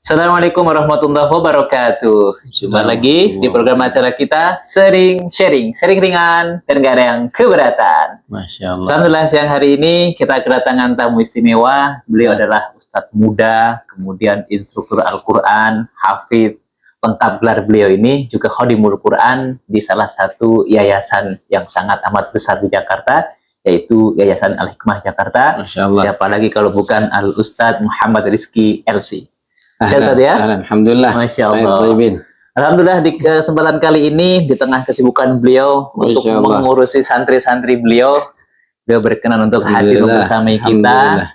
Assalamualaikum warahmatullahi wabarakatuh. Jumpa lagi di program acara kita Sering Sharing, Sharing ringan dan gak ada yang keberatan. Masya Allah. Alhamdulillah siang hari ini kita kedatangan tamu istimewa. Beliau adalah Ustadz muda, kemudian instruktur Al-Quran, hafidh. Lengkap gelar beliau ini juga Khodimul Quran di salah satu yayasan yang sangat amat besar di Jakarta, yaitu Yayasan Al-Hikmah Jakarta. Masya Allah. Siapa lagi kalau bukan Al-Ustadz Muhammad Rizky LC. Ya. Alhamdulillah. Masya Allah. Alhamdulillah di kesempatan kali ini di tengah kesibukan beliau untuk mengurusi santri-santri beliau berkenan untuk hadir bersama kita.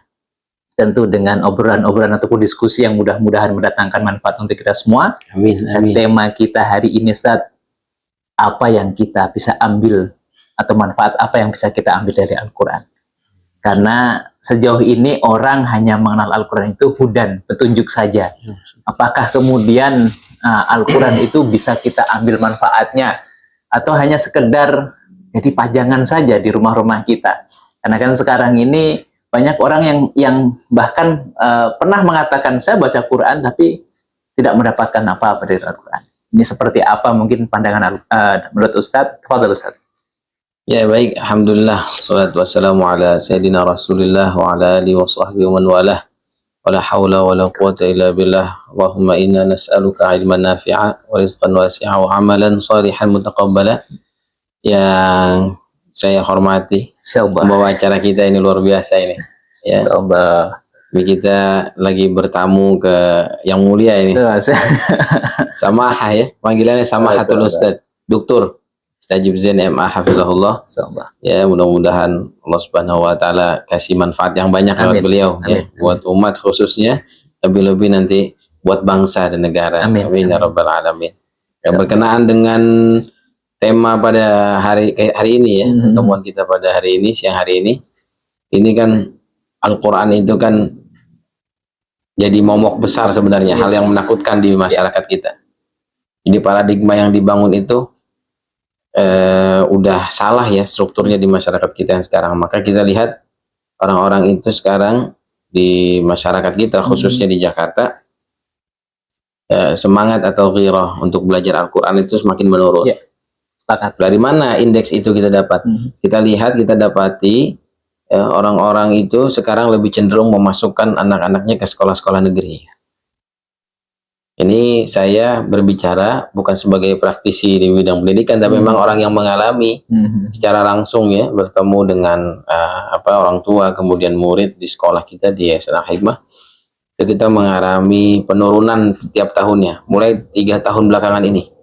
Tentu dengan obrolan-obrolan ataupun diskusi yang mudah-mudahan mendatangkan manfaat untuk kita semua. Amin. Dan tema kita hari ini, Ustaz, apa yang kita bisa ambil atau manfaat apa yang bisa kita ambil dari Al-Quran? Karena sejauh ini orang hanya mengenal Al-Quran itu hudan, petunjuk saja. Apakah kemudian Al-Quran itu bisa kita ambil manfaatnya? Atau hanya sekedar jadi pajangan saja di rumah-rumah kita? Karena kan sekarang ini banyak orang yang bahkan pernah mengatakan, saya baca Quran tapi tidak mendapatkan apa-apa dari Al-Quran. Ini seperti apa mungkin pandangan menurut Ustadz? Tafadhol Ustadz. Ya baik, Alhamdulillah. Salatu wassalamu ala Sayyidina Rasulillah wa ala alihi wa sahbihi wa man walah. Wa la hawla wa la quwata illa billah. Allahumma inna nas'aluka ilman nafi'a wa rizqan wasi'a wa amalan salihan mutaqabbala. Yang saya hormati, pembawa acara kita ini luar biasa ini. Ya. Ini kita lagi bertamu ke yang mulia ini. Samahah ya, panggilannya Samahatul Ustadz, Doktor Mustajib Zain MA Hafizahullah. Ya, mudah-mudahan Allah Subhanahu wa taala kasih manfaat yang banyak lewat beliau ya, buat umat khususnya, lebih-lebih nanti buat bangsa dan negara. Amin ya rabbal alamin. Yang berkenaan dengan tema pada hari ini ya, pertemuan kita pada hari ini, siang hari ini kan Al-Quran itu kan jadi momok besar sebenarnya, hal yang menakutkan di masyarakat kita. Jadi paradigma yang dibangun itu udah salah ya strukturnya di masyarakat kita yang sekarang. Maka kita lihat orang-orang itu sekarang di masyarakat kita, khususnya di Jakarta, semangat atau ghirah untuk belajar Al-Quran itu semakin menurun. Ya. Dari mana indeks itu kita dapat? Kita lihat, kita dapati orang-orang itu sekarang lebih cenderung memasukkan anak-anaknya ke sekolah-sekolah negeri. Ini saya berbicara bukan sebagai praktisi di bidang pendidikan, tapi memang orang yang mengalami secara langsung ya, bertemu dengan orang tua kemudian murid di sekolah kita di Yayasan Al-Hikmah. Kita mengalami penurunan setiap tahunnya, mulai 3 tahun belakangan ini.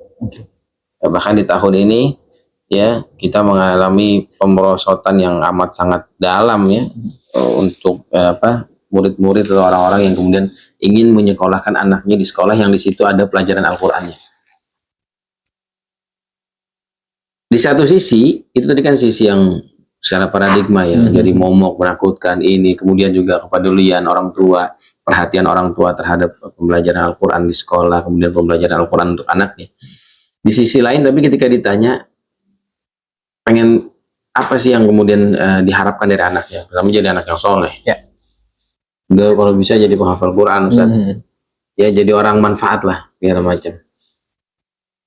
Bahkan di tahun ini ya kita mengalami pemrosotan yang amat sangat dalam ya, untuk murid-murid atau orang-orang yang kemudian ingin menyekolahkan anaknya di sekolah yang di situ ada pelajaran Al-Qur'annya. Di satu sisi itu tadi kan sisi yang secara paradigma ya, dari momok menakutkan ini, kemudian juga kepedulian orang tua, perhatian orang tua terhadap pembelajaran Al-Qur'an di sekolah, kemudian pembelajaran Al-Qur'an untuk anaknya. Di sisi lain tapi ketika ditanya pengen apa sih yang kemudian diharapkan dari anaknya, pertama jadi anak yang soleh ya, udah kalau bisa jadi penghafal Quran, ya jadi orang manfaat lah segala macam.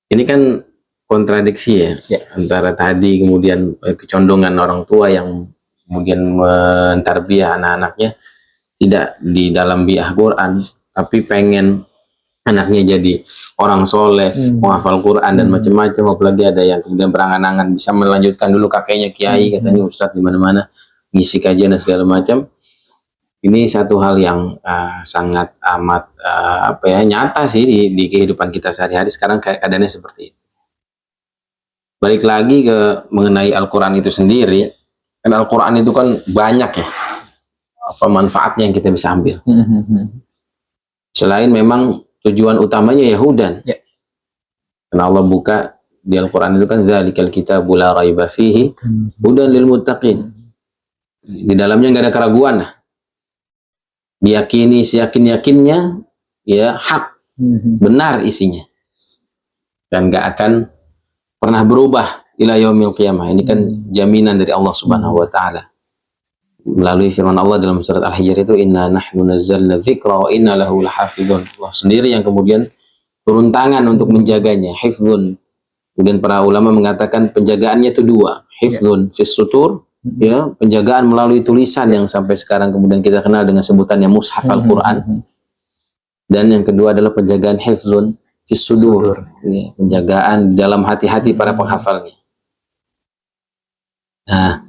Ini kan kontradiksi ya, antara tadi kemudian kecondongan orang tua yang kemudian mentarbiyah anak-anaknya tidak di dalam biah Quran, tapi pengen anaknya jadi orang soleh, menghafal Quran dan macam-macam. Apalagi ada yang kemudian berangan-angan bisa melanjutkan dulu kakeknya kiai, katanya ustadz di mana-mana ngisi kajian dan segala macam. Ini satu hal yang sangat amat nyata sih di kehidupan kita sehari-hari sekarang, keadaannya seperti itu. Balik lagi ke mengenai Al-Quran itu sendiri, kan Al-Quran itu kan banyak ya manfaatnya yang kita bisa ambil. Selain memang tujuan utamanya ya hudan. Karena Allah buka di Al-Quran itu kan dzalikal kitabul la raiba fihi hudan lil muttaqin. Di dalamnya nggak ada keraguan. Diyakini seyakin-yakinnya ya hak, benar isinya. Dan nggak akan pernah berubah ila yaumil qiyamah. Ini kan jaminan dari Allah Subhanahu wa taala. melalui firman Allah dalam surat Al-Hijr itu, inna nahnu nazzalna dzikra wa inna lahu lahafizun. Allah sendiri yang kemudian turun tangan untuk menjaganya, hifdzun. Kemudian para ulama mengatakan penjagaannya itu dua, hifdzun fis sutur, ya, penjagaan melalui tulisan yang sampai sekarang kemudian kita kenal dengan sebutannya mushaf Al-Qur'an. Dan yang kedua adalah penjagaan hifdzun fis sudur, ya, penjagaan dalam hati-hati para penghafalnya. Nah,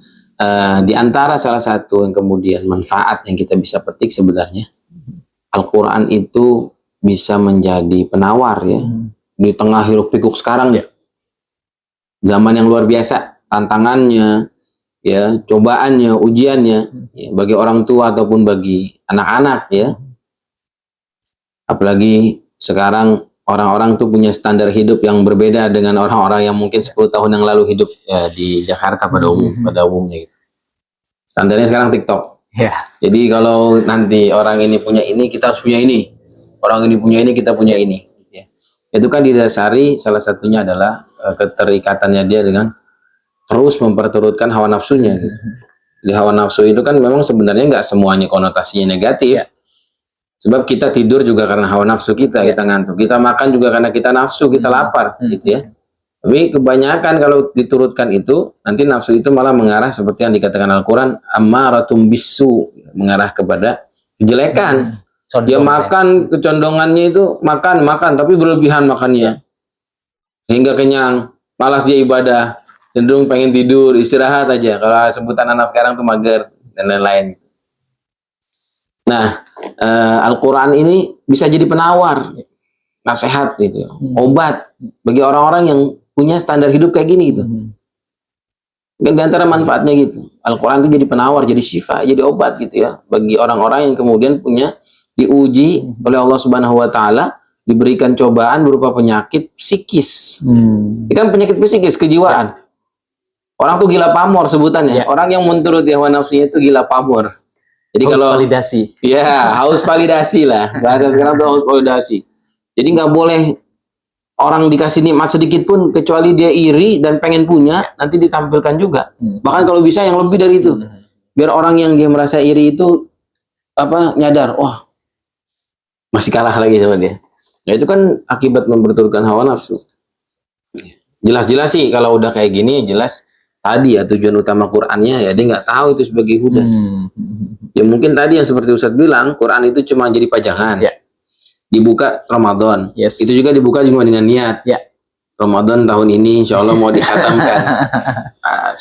di antara salah satu yang kemudian manfaat yang kita bisa petik sebenarnya, Al-Quran itu bisa menjadi penawar, ya, di tengah hiruk pikuk sekarang, ya, zaman yang luar biasa, tantangannya, ya, cobaannya, ujiannya, ya, bagi orang tua ataupun bagi anak-anak, ya, apalagi sekarang orang-orang tuh punya standar hidup yang berbeda dengan orang-orang yang mungkin 10 tahun yang lalu hidup, ya, di Jakarta pada umumnya gitu. Standarnya sekarang TikTok. Ya. Jadi kalau nanti orang ini punya ini, kita harus punya ini. Orang ini punya ini, kita punya ini. Ya. Itu kan didasari salah satunya adalah keterikatannya dia dengan terus memperturutkan hawa nafsunya. Gitu. Jadi hawa nafsu itu kan memang sebenarnya nggak semuanya konotasinya negatif. Ya. Sebab kita tidur juga karena hawa nafsu kita, kita ngantuk. Kita makan juga karena kita nafsu, kita lapar, gitu ya. Tapi kebanyakan kalau diturutkan itu, nanti nafsu itu malah mengarah seperti yang dikatakan Al-Quran, ammaratum bisu, mengarah kepada kejelekan. Dia makan, kecondongannya itu makan, tapi berlebihan makannya. Sehingga kenyang, malas dia ibadah, cenderung pengen tidur, istirahat aja. Kalau sebutan anak sekarang tuh mager, dan lain-lain. Nah, Al-Quran ini bisa jadi penawar, nasihat gitu, obat bagi orang-orang yang punya standar hidup kayak gini gitu. Dan di antara manfaatnya gitu, Al-Quran itu jadi penawar, jadi syifa, jadi obat gitu ya, bagi orang-orang yang kemudian punya diuji oleh Allah Subhanahu Wa Taala, diberikan cobaan berupa penyakit psikis. Ini kan penyakit psikis, kejiwaan. Orang tuh gila pamor sebutannya. Orang yang menuruti hawa nafsunya itu gila pamor. Jadi haus kalau validasi, ya haus validasi lah, bahasa sekarang tuh haus validasi. Jadi nggak boleh orang dikasih nikmat sedikit pun kecuali dia iri dan pengen punya, nanti ditampilkan juga. Bahkan kalau bisa yang lebih dari itu, biar orang yang dia merasa iri itu nyadar, wah masih kalah lagi sama dia. Ya itu kan akibat memperturutkan hawa nafsu. Jelas-jelas sih kalau udah kayak gini, jelas tadi ya tujuan utama Qur'annya ya dia nggak tahu itu sebagai huda. Ya mungkin tadi yang seperti Ustadz bilang, Quran itu cuma jadi pajangan. Dibuka Ramadan. Itu juga dibuka cuma dengan niat. Ramadan tahun ini insya Allah mau dikhatamkan.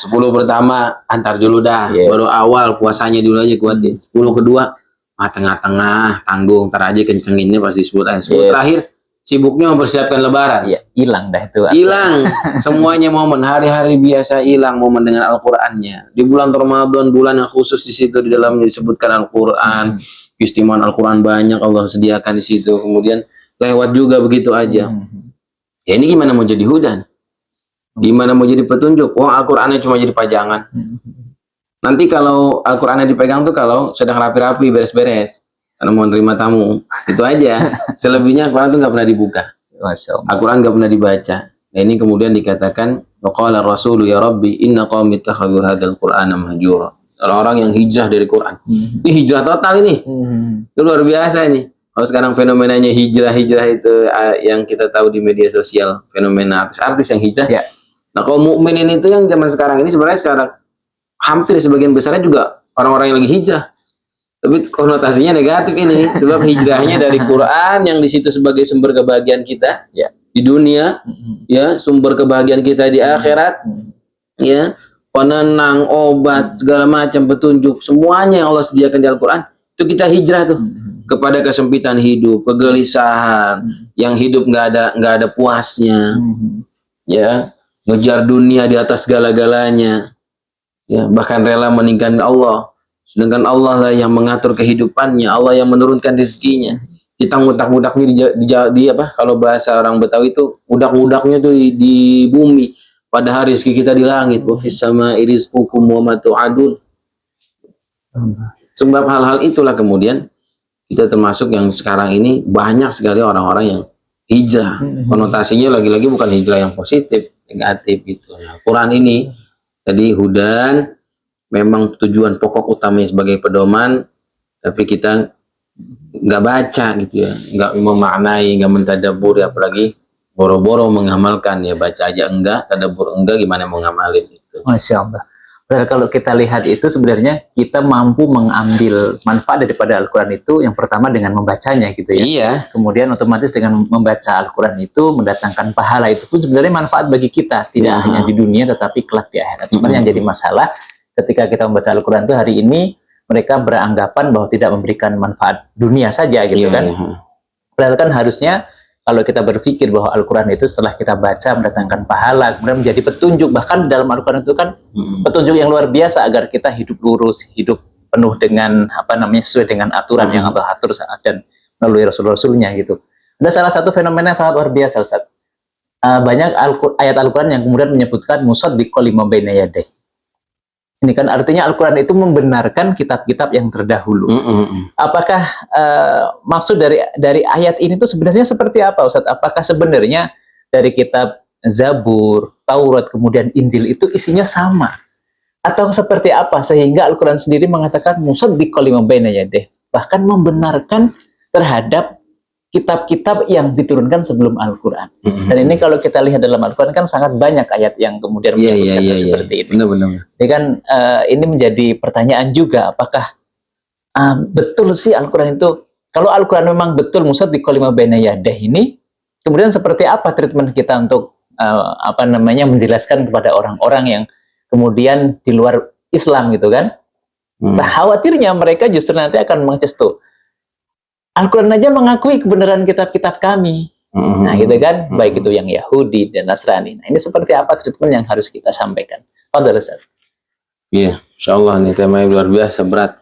10 pertama antar dulu dah. Baru awal puasanya dulu aja kuatin. 10 kedua tengah-tengah tanggung, ntar aja kencenginnya pasti 10 terakhir sibuknya mempersiapkan lebaran. Hilang dah itu. Hilang semuanya momen hari-hari biasa, hilang momen dengan Al-Qur'annya. Di bulan Ramadan, bulan yang khusus di situ di dalamnya disebutkan Al-Qur'an, istimewa Al-Qur'an banyak Allah sediakan di situ. Kemudian lewat juga begitu aja. Ya ini gimana mau jadi hudan? Gimana mau jadi petunjuk? Al-Qur'annya cuma jadi pajangan. Nanti kalau Al-Qur'annya dipegang tuh kalau sedang rapi-rapi beres-beres. Karena mau nerima tamu, itu aja. Selebihnya Al-Quran itu nggak pernah dibuka. Al-Quran nggak pernah dibaca. Nah ini kemudian dikatakan, waqala Rasulu ya Rabbi, inna qaumi ittakhadhu hadzal Qur'ana mahjura. Orang-orang yang hijrah dari Quran. Ini hijrah total ini. Itu luar biasa ini. Kalau sekarang fenomenanya hijrah itu yang kita tahu di media sosial, fenomena artis-artis yang hijrah. Nah kaum mukminin itu yang zaman sekarang ini sebenarnya secara hampir sebagian besarnya juga orang-orang yang lagi hijrah. Tapi konotasinya negatif ini, sebab hijrahnya dari Quran yang di situ sebagai sumber kebahagiaan kita di dunia, ya sumber kebahagiaan kita di akhirat, ya penenang, obat, segala macam petunjuk, semuanya yang Allah sediakan di Al-Quran, itu kita hijrah tuh kepada kesempitan hidup, kegelisahan, yang hidup nggak ada puasnya, ya ngejar dunia di atas segala-galanya, ya bahkan rela meninggalkan Allah. Sedangkan Allah lah yang mengatur kehidupannya, Allah yang menurunkan rezekinya. Kita ngudak-ngudaknya di kalau bahasa orang Betawi itu udak-udaknya tuh di bumi. Padahal rezeki kita di langit. Wa fis sama'i rizqukum wa ma tu'adun. Sebab hal-hal itulah kemudian kita termasuk yang sekarang ini banyak sekali orang-orang yang hijrah. Konotasinya lagi-lagi bukan hijrah yang positif, negatif gitu. Nah, Quran ini tadi hudan memang tujuan pokok utamanya sebagai pedoman, tapi kita nggak baca gitu ya, nggak memaknai, nggak mentadaburi, apalagi boro-boro mengamalkan. Ya baca aja enggak, tadabur enggak, gimana mau ngamalin gitu. Masya Allah. Padahal kalau kita lihat itu sebenarnya kita mampu mengambil manfaat daripada Al-Quran itu yang pertama dengan membacanya gitu ya. Iya. Kemudian otomatis dengan membaca Al-Quran itu mendatangkan pahala, itu pun sebenarnya manfaat bagi kita. Tidak Ya. hanya di dunia tetapi kelak di akhirat. Cuman yang jadi masalah ketika kita membaca Al-Quran itu hari ini mereka beranggapan bahwa tidak memberikan manfaat dunia saja gitu Iya, kan. iya. Padahal kan harusnya kalau kita berpikir bahwa Al-Quran itu setelah kita baca mendatangkan pahala, kemudian menjadi petunjuk. Bahkan dalam Al-Quran itu kan petunjuk yang luar biasa agar kita hidup lurus, hidup penuh dengan sesuai dengan aturan yang Allah atur dan melalui Rasul-Rasulnya gitu. Ada salah satu fenomena yang sangat luar biasa, Ustaz. Banyak ayat Al-Quran yang kemudian menyebutkan musaddiqal lima baina yadayhi. Ini kan artinya Al-Quran itu membenarkan kitab-kitab yang terdahulu. Apakah maksud dari ayat ini tuh sebenarnya seperti apa, Ustaz? Apakah sebenarnya dari kitab Zabur, Taurat, kemudian Injil itu isinya sama? Atau seperti apa sehingga Al-Quran sendiri mengatakan musaddiqal lima baina yadayhi, bahkan membenarkan terhadap kitab-kitab yang diturunkan sebelum Al-Quran. Dan ini kalau kita lihat dalam Al-Quran kan sangat banyak ayat yang kemudian menyebutkan seperti ini. Benar-benar. Ini kan ini menjadi pertanyaan juga, apakah betul sih Al-Quran itu, kalau Al-Quran memang betul musaddiqal lima baina yadayhi ini, kemudian seperti apa treatment kita untuk menjelaskan kepada orang-orang yang kemudian di luar Islam gitu kan? Nah, khawatirnya mereka justru nanti akan mengecas tuh, Al-Quran aja mengakui kebenaran kitab-kitab kami. Nah gitu kan, baik itu yang Yahudi dan Nasrani. Nah ini seperti apa treatment yang harus kita sampaikan? Fadhal, Ustaz. Iya, insyaallah nih tema yang luar biasa berat.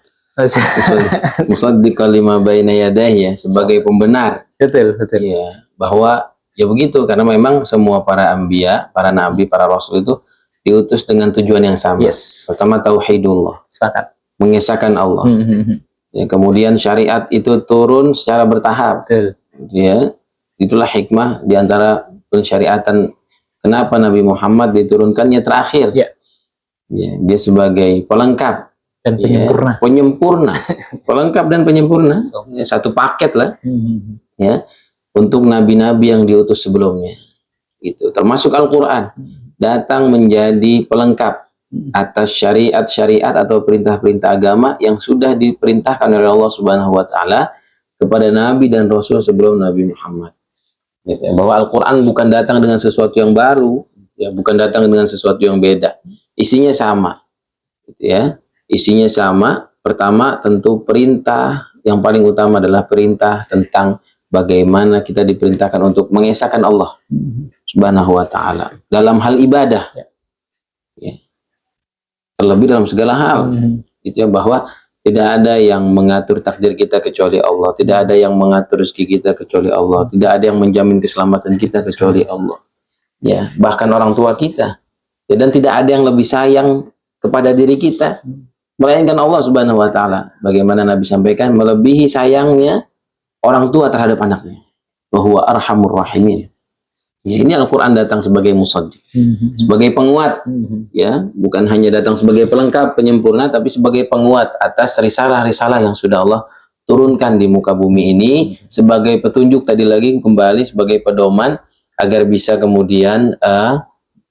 Musaddiqal lima baina yadayhi, ya, sebagai pembenar. Betul. Iya, bahwa ya begitu, karena memang semua para anbiya, para nabi, para rasul itu diutus dengan tujuan yang sama. Yes. Pertama tauhidullah, Sepakat. mengesahkan Allah. Ya, kemudian syariat itu turun secara bertahap. Betul. Ya, itulah hikmah diantara pensyariatan kenapa Nabi Muhammad diturunkannya terakhir. Ya. Ya, dia sebagai pelengkap Dan penyempurna. Ya, penyempurna, pelengkap dan penyempurna. Ya, satu paket lah. Ya, untuk nabi-nabi yang diutus sebelumnya. Gitu. Termasuk Al-Quran datang menjadi pelengkap atas syariat-syariat atau perintah-perintah agama yang sudah diperintahkan oleh Allah Subhanahu wa taala kepada nabi dan rasul sebelum Nabi Muhammad. Gitu ya. Bahwa Al-Qur'an bukan datang dengan sesuatu yang baru, ya, bukan datang dengan sesuatu yang beda. Isinya sama. Gitu ya. Isinya sama. Pertama tentu perintah yang paling utama adalah perintah tentang bagaimana kita diperintahkan untuk mengesahkan Allah Subhanahu wa taala dalam hal ibadah. Ya. Terlebih dalam segala hal, gitu ya, bahwa tidak ada yang mengatur takdir kita kecuali Allah, tidak ada yang mengatur rezeki kita kecuali Allah, tidak ada yang menjamin keselamatan kita kecuali Allah, ya, bahkan orang tua kita, ya, dan tidak ada yang lebih sayang kepada diri kita melainkan Allah Subhanahu wa taala. Bagaimana Nabi sampaikan, melebihi sayangnya orang tua terhadap anaknya, bahwa arhamur rahimin. Ya, ini Al-Quran datang sebagai musaddiq, sebagai penguat, ya, bukan hanya datang sebagai pelengkap, penyempurna, tapi sebagai penguat atas risalah-risalah yang sudah Allah turunkan di muka bumi ini, sebagai petunjuk, tadi lagi kembali sebagai pedoman agar bisa kemudian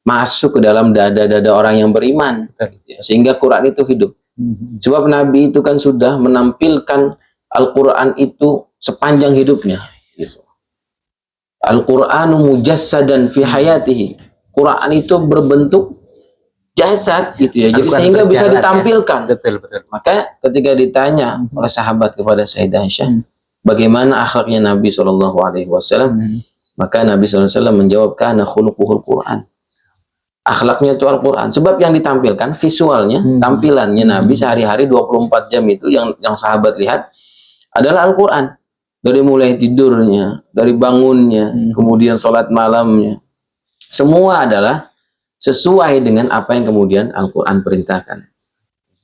masuk ke dalam dada-dada orang yang beriman, sehingga Quran itu hidup. Sebab Nabi itu kan sudah menampilkan Al-Quran itu sepanjang hidupnya, gitu. Al-Qur'anu mujassadan fi hayatihi. Quran itu berbentuk jasad gitu ya. Jadi sehingga bisa ditampilkan. Ya. Betul. Maka ketika ditanya oleh sahabat kepada Sayyidah Aisyah, bagaimana akhlaknya Nabi sallallahu alaihi wasallam? Maka Nabi sallallahu alaihi wasallam menjawab, kana khuluquhul Qur'an. Akhlaknya itu Al-Qur'an. Sebab yang ditampilkan visualnya, tampilannya Nabi sehari-hari 24 jam itu yang sahabat lihat adalah Al-Qur'an. Dari mulai tidurnya, dari bangunnya, kemudian sholat malamnya. Semua adalah sesuai dengan apa yang kemudian Al-Quran perintahkan.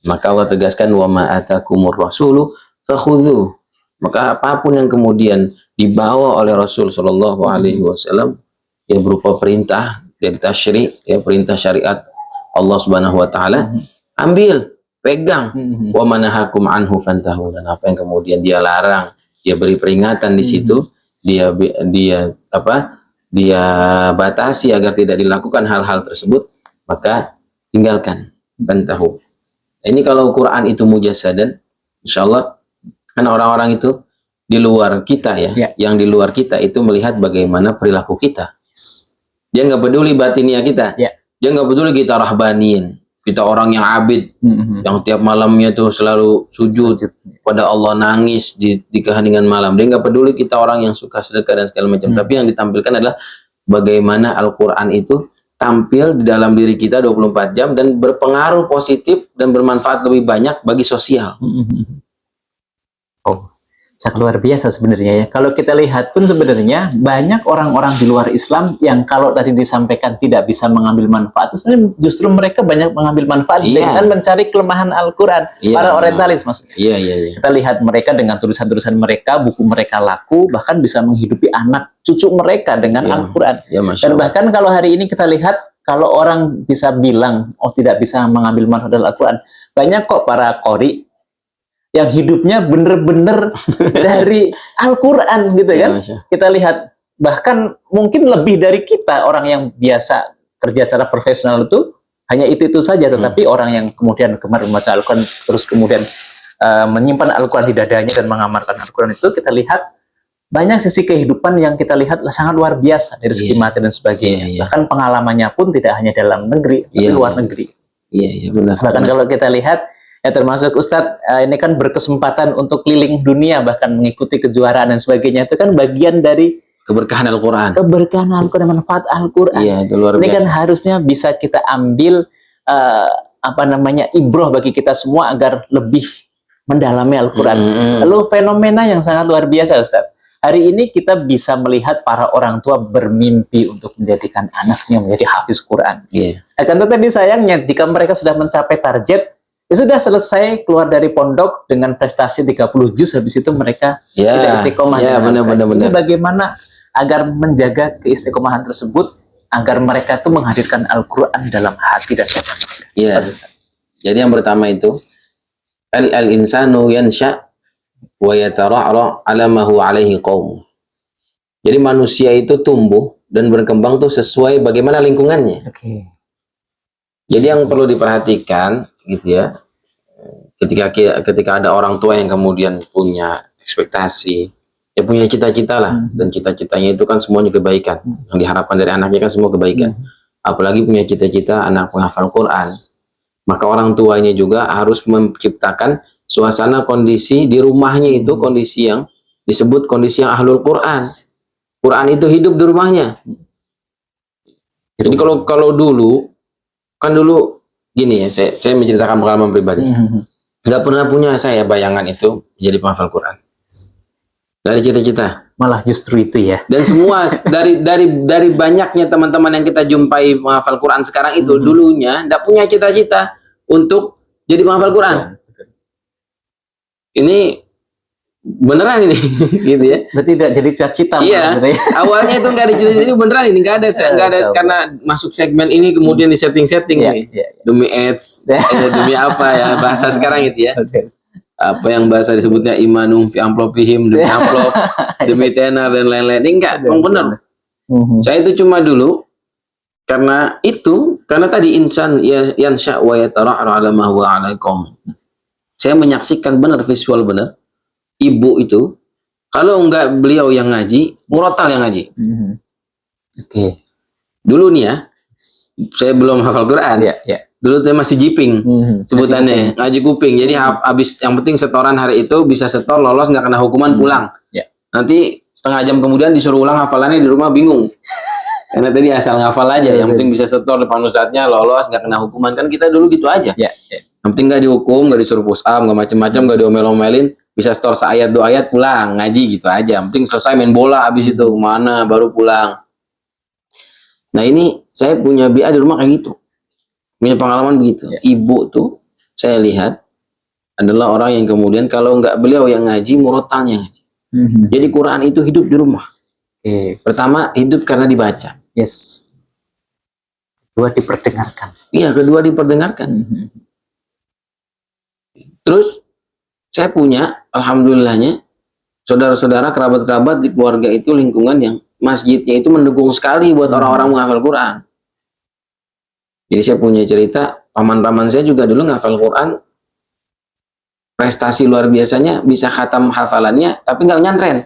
Maka Allah tegaskan, wa ma atakumur rasulu fakhudhu. Maka apapun yang kemudian dibawa oleh Rasul Shallallahu Alaihi Wasallam, ya berupa perintah dari tasyri', ya perintah syariat Allah Subhanahu Wa Taala, ambil. pegang. Mhm. Wa manahakum anhu fantahu, dan apa yang kemudian dia larang, dia beri peringatan di situ, dia dia batasi agar tidak dilakukan hal-hal tersebut, maka tinggalkan. Fantahu. Ini kalau Quran itu mujassadan, insyaallah kan orang-orang itu di luar kita ya, Ya. yang di luar kita itu melihat bagaimana perilaku kita. Dia nggak peduli batinia kita, Ya. dia nggak peduli kita rahbanin, kita orang yang abid, Mhm. yang tiap malamnya tuh selalu sujud pada Allah, nangis di keheningan malam. Dia nggak peduli kita orang yang suka sedekah dan segala macam. Tapi yang ditampilkan adalah bagaimana Al-Quran itu tampil di dalam diri kita 24 jam dan berpengaruh positif dan bermanfaat lebih banyak bagi sosial. Oh, sangat luar biasa sebenarnya ya. Kalau kita lihat pun sebenarnya banyak orang-orang di luar Islam yang kalau tadi disampaikan tidak bisa mengambil manfaat, sebenarnya justru mereka banyak mengambil manfaat dengan mencari kelemahan Al-Quran. Para orientalis maksudnya. Iya. Kita lihat mereka dengan tulisan-tulisan mereka, buku mereka laku, bahkan bisa menghidupi anak cucu mereka dengan Al-Quran. Ya, Dan bahkan kalau hari ini kita lihat, kalau orang bisa bilang, oh tidak bisa mengambil manfaat dari Al-Quran, banyak kok para qori yang hidupnya bener-bener dari Al-Quran gitu kan. Kita lihat, bahkan mungkin lebih dari kita, orang yang biasa kerja secara profesional itu, hanya itu saja, tetapi orang yang kemudian kemarin membaca Al-Quran, terus kemudian menyimpan Al-Quran di dadanya dan mengamalkan Al-Quran itu, kita lihat banyak sisi kehidupan yang kita lihat sangat luar biasa dari segi materi dan sebagainya. Bahkan pengalamannya pun tidak hanya dalam negeri, tapi luar negeri. Iya, benar. Bahkan kalau kita lihat, ya termasuk Ustadz, ini kan berkesempatan untuk keliling dunia, bahkan mengikuti kejuaraan dan sebagainya, itu kan bagian dari keberkahan Al-Quran. Keberkahan Al-Quran, manfaat Al-Quran. Iya, itu luar biasa. Ini kan harusnya bisa kita ambil ibroh bagi kita semua agar lebih mendalami Al-Quran. Lalu fenomena yang sangat luar biasa Ustadz. Hari ini kita bisa melihat para orang tua bermimpi untuk menjadikan anaknya menjadi hafiz Quran. Akan tetapi sayangnya jika mereka sudah mencapai target, ya sudah selesai keluar dari pondok dengan prestasi 30 juz, habis itu mereka tidak istiqomah. Benar. Ini bagaimana agar menjaga keistiqomahan tersebut, agar mereka itu menghadirkan Al-Quran dalam hati dan hati mereka. Iya. Jadi yang pertama itu al-insanu yansha wa yatara'ra ala ma huwa alaihi qaum. Jadi manusia itu tumbuh dan berkembang tuh sesuai bagaimana lingkungannya. Jadi yang perlu diperhatikan gitu ya, ketika ada orang tua yang kemudian punya ekspektasi, ya punya cita-cita lah, dan cita-citanya itu kan semuanya kebaikan, yang diharapkan dari anaknya kan semua kebaikan, apalagi punya cita-cita anak penghafal Quran, maka orang tuanya juga harus menciptakan suasana kondisi di rumahnya itu, kondisi yang disebut kondisi yang ahlul Quran. Quran itu hidup di rumahnya. Jadi kalau dulu gini ya, saya menceritakan pengalaman pribadi. Nggak pernah punya saya bayangan itu jadi penghafal Quran. Dari cita-cita. Malah justru itu ya. Dan semua dari banyaknya teman-teman yang kita jumpai penghafal Quran sekarang itu dulunya nggak punya cita-cita untuk jadi penghafal Quran. Ini beneran ini gitu ya. Berarti tidak jadi cita-cita. Iya. Awalnya itu nggak ada cita-cita, ini beneran ini nggak ada karena masuk segmen ini kemudian di setting demi ads, demi apa ya bahasa sekarang itu ya. Apa yang bahasa disebutnya imanum fi amplopihim, demi amplop, demi tenar dan lain-lain. Ini enggak, memang benar. Saya itu cuma dulu karena tadi insan yansha wa yatara'ra ala ma huwa alaikum. Saya menyaksikan benar, visual benar. Ibu itu kalau enggak beliau yang ngaji, murotal yang ngaji. Dulu nih ya, saya belum hafal Quran. Dulu saya masih jiping sebutannya, ngaji kuping. Jadi habis, yang penting setoran hari itu bisa setor, lolos, nggak kena hukuman, pulang. Nanti setengah jam kemudian disuruh ulang hafalannya di rumah, bingung. Karena tadi asal ngafal aja, yang penting bisa setor depan ustadznya, lolos, nggak kena hukuman. Kan kita dulu gitu aja. Yang penting nggak dihukum, nggak disuruh push up, nggak macem-macem, nggak diomel-omelin, bisa setor seayat 2 ayat, pulang ngaji gitu aja. Yang penting selesai main bola, habis itu mana baru pulang. Nah ini saya punya BA di rumah kayak gitu, punya pengalaman begitu. Ibu tuh saya lihat adalah orang yang kemudian kalau nggak beliau yang ngaji, murotalnya ngaji. Jadi Quran itu hidup di rumah. Pertama hidup karena dibaca. Kedua diperdengarkan. Iya, kedua diperdengarkan. Terus saya punya, alhamdulillahnya, saudara-saudara, kerabat-kerabat di keluarga itu lingkungan yang masjidnya itu mendukung sekali buat orang-orang menghafal Quran. Jadi saya punya cerita, paman-paman saya juga dulu ngafal Quran, prestasi luar biasanya, bisa khatam hafalannya, tapi nggak nyantren.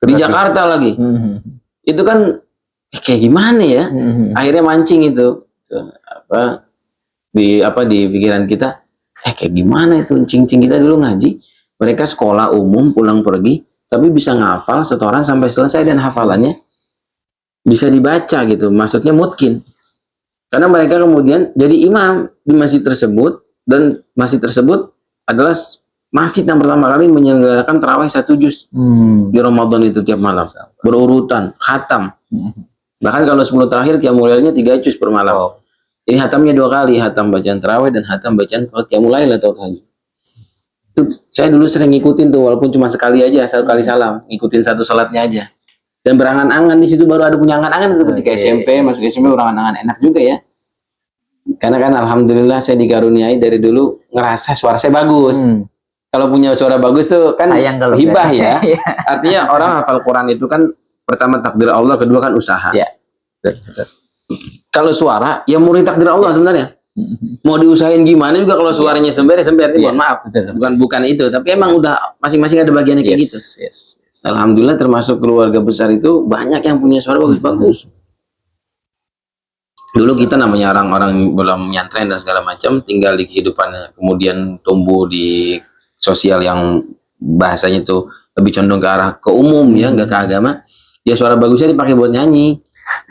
Di Jakarta lagi. Itu kan kayak gimana ya? Akhirnya mancing itu di pikiran kita, kayak gimana itu cing-cing kita dulu ngaji, mereka sekolah umum pulang pergi, tapi bisa ngafal setoran sampai selesai dan hafalannya bisa dibaca gitu. Maksudnya mungkin. Karena mereka kemudian jadi imam di masjid tersebut, dan masjid tersebut adalah masjid yang pertama kali menyelenggarakan tarawih 1 juz di Ramadan itu tiap malam, berurutan, khatam. Bahkan kalau 10 terakhir qiyamul lailnya 3 juz per malam. Ini hatamnya 2 kali, hatam bacaan tarawih dan hatam bacaan qiyamul lail atau tahajud. Itu saya dulu sering ngikutin tuh, walaupun cuma sekali aja, 1 kali salam, ngikutin 1 salatnya aja. Dan berangan-angan di situ, baru ada punya angan-angan itu ketika SMP, masuk SMP berangan-angan, enak juga ya. Karena kan alhamdulillah saya dikaruniai dari dulu ngerasa suara saya bagus. Kalau punya suara bagus tuh kan hibah ya. Artinya orang hafal Quran itu kan pertama takdir Allah, kedua kan usaha. Ya. Betul. Kalau suara ya murni takdir Allah sebenarnya. Mau diusahain gimana juga kalau suaranya sember mohon maaf. Bukan itu, tapi emang udah masing-masing ada bagiannya kayak gitu. Alhamdulillah termasuk keluarga besar itu banyak yang punya suara bagus-bagus. Dulu kita namanya orang-orang belum nyantren dan segala macam, tinggal di kehidupan, kemudian tumbuh di sosial yang bahasanya tuh lebih condong ke arah ke umum ya, nggak ke agama. Ya suara bagusnya dipakai buat nyanyi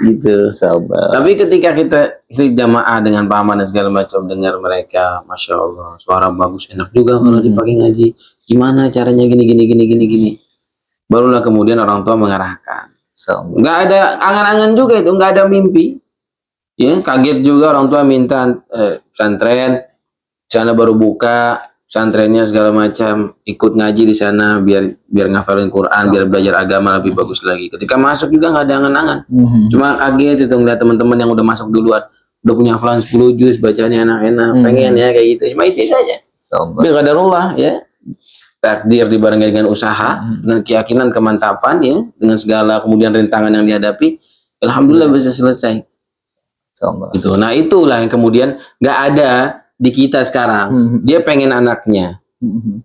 gitu. Tapi ketika kita jamaah dengan paman dan segala macam, dengar mereka, masya Allah, suara bagus, enak juga kalau dipakai ngaji. Gimana caranya gini. Barulah kemudian orang tua mengarahkan. Nggak ada angan-angan juga itu, nggak ada mimpi. Ya, kaget juga orang tua minta pesantren, sana baru buka pesantrennya segala macam, ikut ngaji di sana biar ngafalin Quran, biar belajar agama lebih bagus lagi. Ketika masuk juga nggak ada angan-angan, cuma kaget itu ngeliat teman-teman yang udah masuk duluan, udah punya hafalan 10 juz, bacanya enak-enak, pengen ya kayak gitu. Cuma itu saja. Biar qadarullah ya, takdir dibarengi dengan usaha, dengan keyakinan, kemantapan ya, dengan segala kemudian rintangan yang dihadapi, alhamdulillah bisa selesai. Gitu. Nah itulah yang kemudian nggak ada di kita sekarang. Dia pengen anaknya.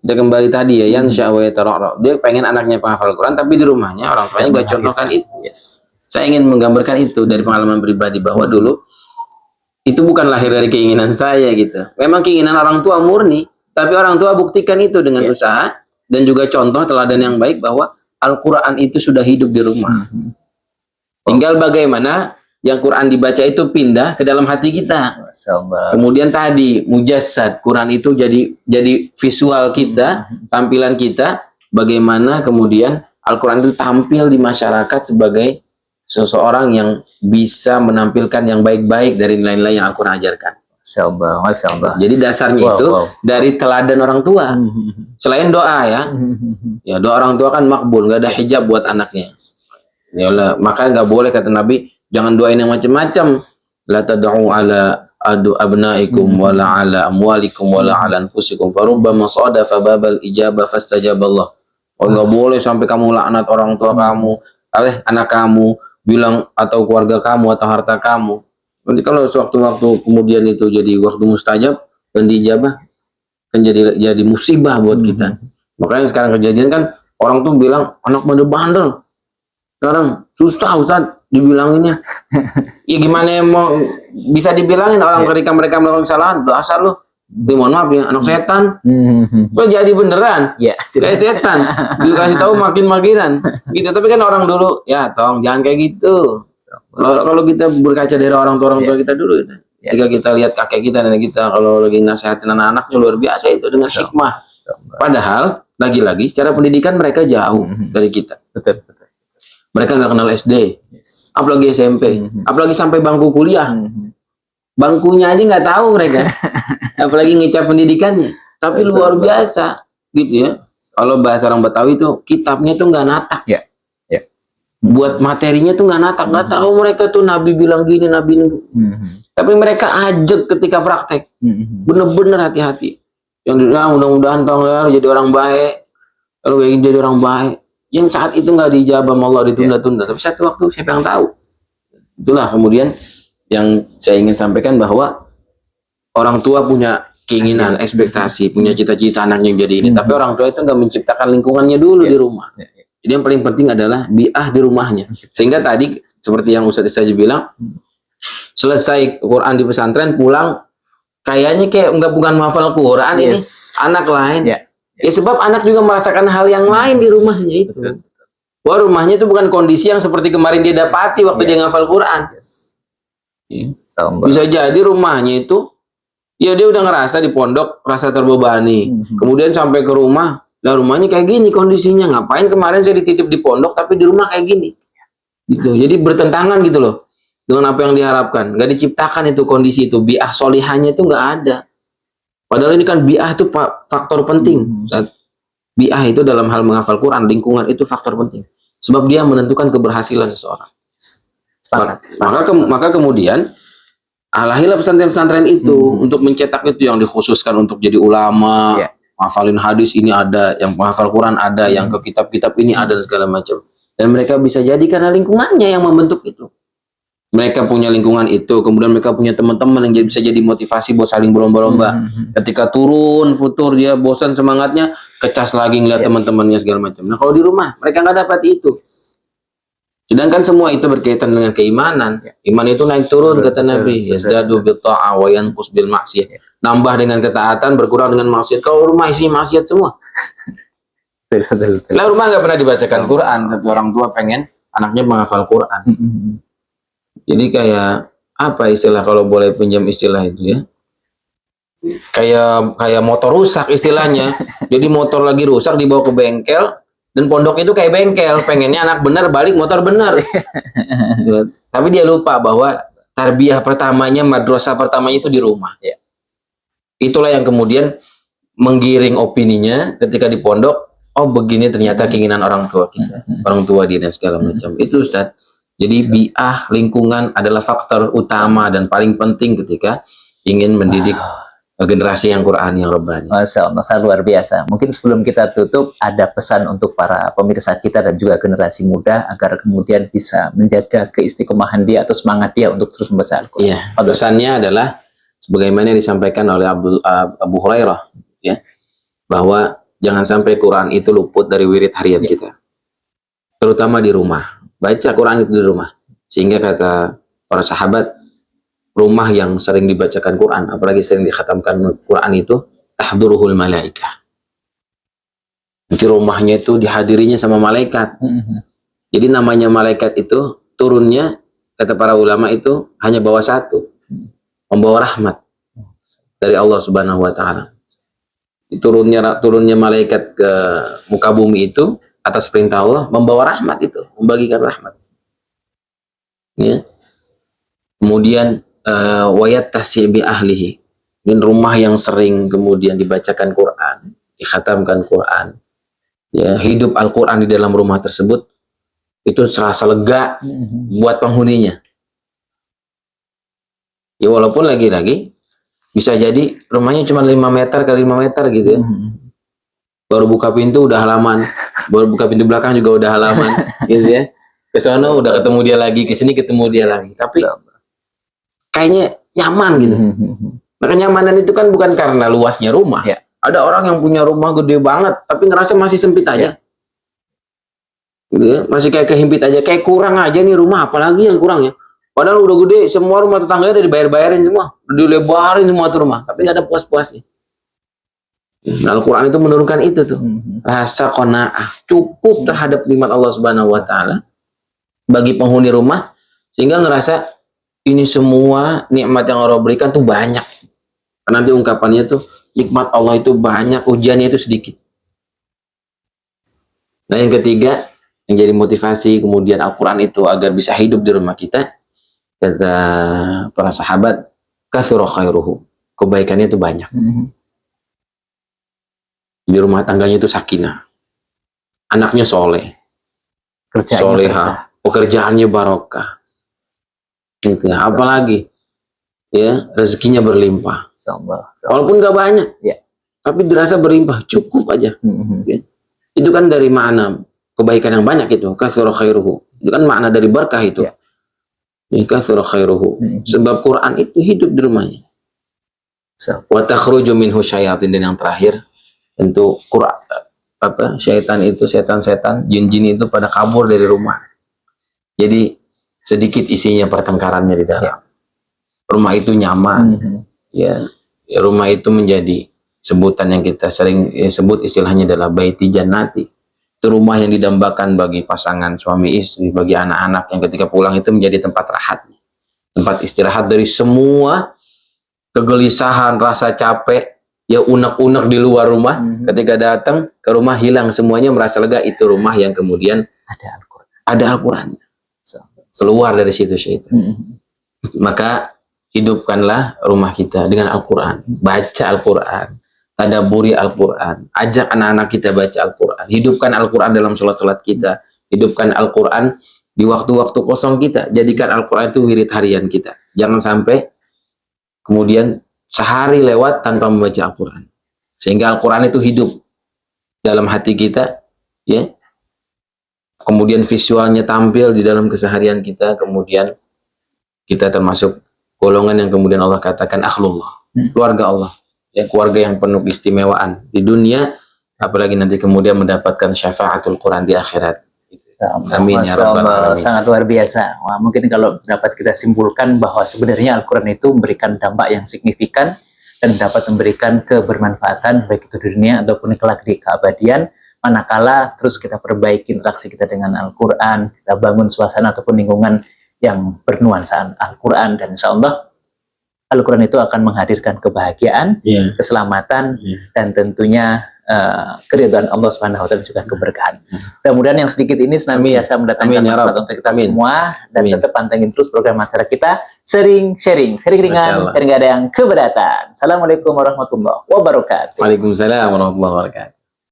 Dia kembali tadi ya, yang dia pengen anaknya penghafal Quran, tapi di rumahnya orang tuanya nggak contohkan itu. Saya ingin menggambarkan itu dari pengalaman pribadi bahwa dulu itu bukan lahir dari keinginan saya gitu. Memang keinginan orang tua murni, tapi orang tua buktikan itu dengan usaha dan juga contoh teladan yang baik bahwa Al-Quran itu sudah hidup di rumah. Tinggal bagaimana yang Quran dibaca itu pindah ke dalam hati kita. Kemudian tadi mujassad, Quran itu jadi visual kita, tampilan kita, bagaimana kemudian Al-Quran itu tampil di masyarakat sebagai seseorang yang bisa menampilkan yang baik-baik dari nilai-nilai yang Al-Quran ajarkan. Jadi dasarnya itu dari teladan orang tua. Selain doa ya doa orang tua kan makbul, nggak ada hijab buat anaknya. Ya, maka nggak boleh kata Nabi, jangan doain yang macam-macam. La tad'u ala abnaikum wala ala amwalikum wala ala anfusikum farubbama sadafa babal ijabah fastajaballah. Nggak boleh sampai kamu laknat orang tua kamu, anak kamu, bilang atau keluarga kamu atau harta kamu. Nanti kalau sewaktu-waktu kemudian itu jadi waktu mustajab dan dijabah, kan jadi musibah buat kita. Makanya sekarang kejadian kan orang tuh bilang anak bandel-bandel. Sekarang susah Ustaz dibilanginnya. Ya gimana mau bisa dibilangin orang ketika mereka melakukan kesalahan, dasar lu. Mohon maaf ya, anak setan. Kok jadi beneran? Ya, kayak setan. Dikasih tahu makin-makinan. Gitu. Tapi kan orang dulu, ya tolong jangan kayak gitu. Kalau kita berkaca dari orang tua kita dulu gitu. Jika kita lihat kakek kita, nenek kita kalau lagi nasihatin anak-anaknya luar biasa itu dengan hikmah. Padahal lagi-lagi secara pendidikan mereka jauh dari kita. Betul. Mereka nggak kenal SD, apalagi SMP, apalagi sampai bangku kuliah. Bangkunya aja nggak tahu mereka, apalagi ngecap pendidikannya. Tapi luar biasa, gitu ya. Kalau bahasa orang Betawi itu kitabnya tuh nggak natak. Buat materinya tuh nggak natak, nggak tahu mereka tuh Nabi bilang gini, Nabi. Tapi mereka ajak ketika praktek, bener-bener hati-hati. Yang mudah-mudahan tolong jadi orang baik, kalau ingin jadi orang baik, yang saat itu nggak dijabah sama Allah, ditunda-tunda. Tapi satu waktu siapa yang tahu? Itulah kemudian yang saya ingin sampaikan, bahwa orang tua punya keinginan, ekspektasi, punya cita-cita anaknya jadi ini. Tapi orang tua itu nggak menciptakan lingkungannya dulu di rumah. Jadi yang paling penting adalah bi'ah di rumahnya. Sehingga tadi seperti yang Ustaz saja bilang, selesai Quran di pesantren pulang kayaknya kayak bukan menghafal Quran, ini anak lain. Ya sebab anak juga merasakan hal yang lain di rumahnya itu. Wah, rumahnya itu bukan kondisi yang seperti kemarin dia dapati waktu dia ngafal Quran. Bisa jadi rumahnya itu, ya dia udah ngerasa di pondok rasa terbebani. Kemudian sampai ke rumah, lah rumahnya kayak gini kondisinya. Ngapain kemarin saya dititip di pondok tapi di rumah kayak gini? Gitu. Jadi bertentangan gitu loh dengan apa yang diharapkan. Nggak diciptakan itu kondisi itu. Bi'ah solihahnya itu nggak ada. Padahal ini kan bi'ah itu faktor penting. Bi'ah itu dalam hal menghafal Quran, lingkungan itu faktor penting. Sebab dia menentukan keberhasilan seseorang. Maka kemudian lahirlah pesantren-pesantren itu untuk mencetak itu yang dikhususkan untuk jadi ulama, menghafalin hadis ini ada, yang menghafal Quran ada, yang ke kitab-kitab ini ada, dan segala macam. Dan mereka bisa jadi karena lingkungannya yang membentuk itu. Mereka punya lingkungan itu, kemudian mereka punya teman-teman yang bisa jadi motivasi buat saling berlomba-lomba. Ketika turun futur dia bosan semangatnya, kecas lagi ngeliat teman-temannya segala macam. Nah kalau di rumah mereka nggak dapat itu. Sedangkan semua itu berkaitan dengan keimanan. Iman itu naik turun, kata Nabi. Yazdadu bil ta'ah wa yanqus bil maksiyah. Nambah dengan ketaatan, berkurang dengan maksiat. Kalau rumah isinya maksiat semua. Lah rumah nggak pernah dibacakan Quran, tapi orang tua pengen anaknya menghafal Quran. Jadi kayak apa istilah, kalau boleh pinjam istilah itu ya? Kayak motor rusak istilahnya. Jadi motor lagi rusak dibawa ke bengkel, dan pondok itu kayak bengkel, pengennya anak benar balik motor benar. Tapi dia lupa bahwa tarbiyah pertamanya, madrasah pertamanya itu di rumah. Itulah yang kemudian menggiring opininya ketika di pondok. Oh begini ternyata keinginan orang tua kita, orang tua dia dan segala macam. Itu Ustaz. Jadi bi'ah lingkungan adalah faktor utama dan paling penting ketika ingin mendidik generasi yang Quran, yang Rabbani. Masya Allah, sangat luar biasa. Mungkin sebelum kita tutup, ada pesan untuk para pemirsa kita dan juga generasi muda agar kemudian bisa menjaga keistiqomahan dia atau semangat dia untuk terus membaca Al-Quran. Iya, pesannya adalah sebagaimana yang disampaikan oleh Abu Hurairah, ya, bahwa jangan sampai Quran itu luput dari wirid harian kita, terutama di rumah. Baca Quran itu di rumah, sehingga kata para sahabat, rumah yang sering dibacakan Quran, apalagi sering dikhatamkan Quran itu, tahduruhul malaikah. Nanti rumahnya itu dihadirinya sama malaikat. Jadi namanya malaikat itu turunnya, kata para ulama itu hanya bawa satu, membawa rahmat dari Allah Subhanahu Wa Taala. Turunnya malaikat ke muka bumi itu atas perintah Allah, membawa rahmat itu, membagikan rahmat. Ya. Kemudian wayat tasyibi ahlihi, dan rumah yang sering kemudian dibacakan Quran, dikhatamkan Quran, ya, hidup Al-Quran di dalam rumah tersebut, itu serasa lega buat penghuninya. Ya walaupun lagi-lagi bisa jadi rumahnya cuma 5 meter kali 5 meter gitu ya. Baru buka pintu udah halaman, baru buka pintu belakang juga udah halaman, gitu ya. Ke sana udah ketemu dia lagi, ke sini ketemu dia lagi. Tapi kayaknya nyaman gitu. Maka nyamanan itu kan bukan karena luasnya rumah. Ada orang yang punya rumah gede banget, tapi ngerasa masih sempit aja. Gitu ya? Masih kayak kehimpit aja, kayak kurang aja nih rumah, apalagi yang kurang ya. Padahal udah gede, semua rumah tetangganya udah dibayar-bayarin semua, udah dilebarin semua tuh rumah, tapi nggak ada puas-puasnya. Nah, Al-Quran itu menurunkan itu tuh, rasa qanaah, cukup terhadap nikmat Allah Subhanahu Wa Taala bagi penghuni rumah, sehingga ngerasa ini semua nikmat yang Allah berikan tuh banyak. Karena nanti ungkapannya tuh nikmat Allah itu banyak, ujiannya itu sedikit. Nah yang ketiga, yang jadi motivasi kemudian Al-Quran itu agar bisa hidup di rumah kita, kata para sahabat, katsura khairuhu, kebaikannya itu banyak. Di rumah tangganya itu sakinah, anaknya soleh, soleha, pekerjaannya barokah, gitu ya. Apalagi ya rezekinya berlimpah, walaupun gak banyak, tapi dirasa berlimpah, cukup aja. Ya. Itu kan dari makna kebaikan yang banyak itu, katsura khairuhu. Itu kan makna dari berkah itu. Ya. Katsura khairuhu. Sebab Quran itu hidup di rumahnya. Wa takhruju minhu syayatin, dan yang terakhir tentu Quran syaitan itu, setan-setan, jin-jin itu pada kabur dari rumah. Jadi sedikit isinya pertengkarannya di dalam. Rumah itu nyaman. Ya, rumah itu menjadi sebutan yang kita sering sebut istilahnya adalah baiti jannati. Itu rumah yang didambakan bagi pasangan suami istri, bagi anak-anak yang ketika pulang itu menjadi tempat rahat, tempat istirahat dari semua kegelisahan, rasa capek, ya unek-unek di luar rumah. Ketika datang ke rumah hilang semuanya, merasa lega. Itu rumah yang kemudian ada Al-Quran. Keluar dari situ syaitan. Maka hidupkanlah rumah kita dengan Al-Quran. Baca Al-Quran, tadabburi Al-Quran, ajak anak-anak kita baca Al-Quran, hidupkan Al-Quran dalam sholat-sholat kita, hidupkan Al-Quran di waktu-waktu kosong kita, jadikan Al-Quran itu wirid harian kita. Jangan sampai kemudian sehari lewat tanpa membaca Al-Quran, sehingga Al-Quran itu hidup dalam hati kita, ya. Kemudian visualnya tampil di dalam keseharian kita, kemudian kita termasuk golongan yang kemudian Allah katakan akhlullah, keluarga Allah. Ya, keluarga yang penuh istimewaan di dunia, apalagi nanti kemudian mendapatkan syafaatul Quran di akhirat. Amin ya rabbal alamin. Sangat luar biasa. Wah, mungkin kalau dapat kita simpulkan bahwa sebenarnya Al-Quran itu memberikan dampak yang signifikan dan dapat memberikan kebermanfaatan baik itu di dunia ataupun kelak di keabadian, manakala terus kita perbaiki interaksi kita dengan Al-Quran, kita bangun suasana ataupun lingkungan yang bernuansa Al-Quran, dan insya Allah Al-Quran itu akan menghadirkan kebahagiaan, keselamatan, dan tentunya keridhaan Allah Subhanahu wa taala, juga keberkahan. Mudah-mudahan yang sedikit ini senantiasa mendatangkan manfaat untuk kita semua, dan tetap pantengin terus program acara kita, sering ringan dan nggak ada yang keberatan. Assalamualaikum warahmatullahi wabarakatuh. Waalaikumsalam warahmatullahi wabarakatuh.